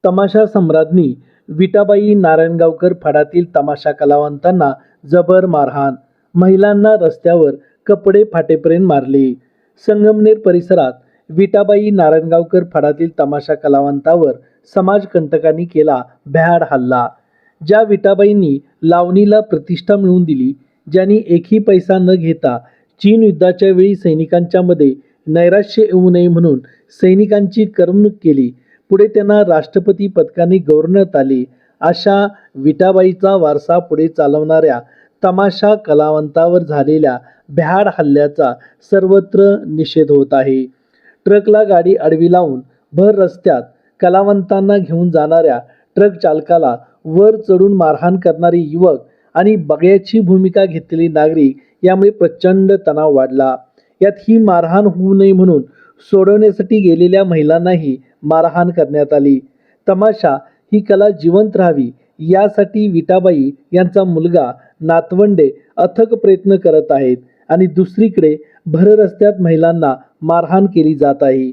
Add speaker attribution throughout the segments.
Speaker 1: तमाशा सम्राज्ञी विटाबाई नारायणगावकर फडातील तमाशा कलावंतांना जबर मारहाण, महिलांना रस्त्यावर कपडे फाटेपर्यंत मारले. संगमनेर परिसरात विटाबाई नारायणगावकर फडातील तमाशा कलावंतावर समाजकंटकांनी केला भ्याड हल्ला. ज्या विटाबाईंनी लावणीला प्रतिष्ठा मिळवून दिली, ज्यांनी एकही पैसा न घेता चीन युद्धाच्या वेळी सैनिकांच्या मध्ये नैराश्य येऊ नये म्हणून सैनिकांची करमणूक केली, पुढे त्यांना राष्ट्रपती पदकाने गौरवण्यात आले, अशा विटाबाईचा वारसा पुढे चालवणाऱ्या तमाशा कलावंतावर झालेल्या भ्याड हल्ल्याचा सर्वत्र निषेध होत आहे. ट्रकला गाडी आडवी लावून भर रस्त्यात कलावंतांना घेऊन जाणाऱ्या ट्रक चालकाला वर चढून मारहाण करणारे युवक आणि बघ्याची भूमिका घेतलेले नागरिक यामुळे प्रचंड तणाव वाढला. यात ही मारहाण होऊ नये म्हणून सोडवण्यासाठी गेलेल्या महिलांनाही मारहाण करण्यात आली. तमाशा ही कला जिवंत राहावी यासाठी विटाबाई यांचा मुलगा, नातवंडे अथक प्रयत्न करत आहेत आणि दुसरीकडे भर रस्त्यात महिलांना मारहाण केली जात आहे.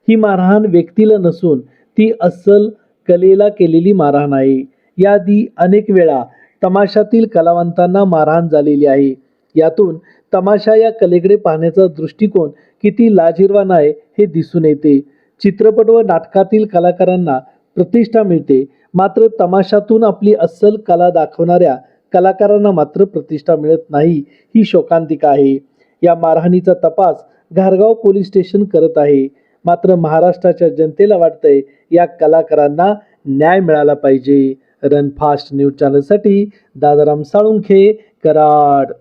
Speaker 1: ही मारहाण व्यक्तीला नसून ती अस्सल कलेला केलेली मारहाण आहे. याआधी अनेक वेळा तमाशातील कलावंतांना मारहाण झालेली आहे. यातून तमाशा या कलेकडे पाहण्याचा दृष्टिकोन किती लाजिरवाण आहे हे दिसून येते. चित्रपट व नाटकातील कलाकारांना प्रतिष्ठा मिळते, मात्र तमाशातून आपली अस्सल कला दाखवणाऱ्या कलाकारांना मात्र प्रतिष्ठा मिळत नाही, ही शोकांतिका आहे. या मारहाणीचा तपास घारगाव पोलीस स्टेशन करत आहे. मात्र महाराष्ट्राच्या जनतेला वाटतंय या कलाकारांना न्याय मिळाला पाहिजे. रन फास्ट न्यूज चॅनलसाठी दादाराम साळुंखे, कराड.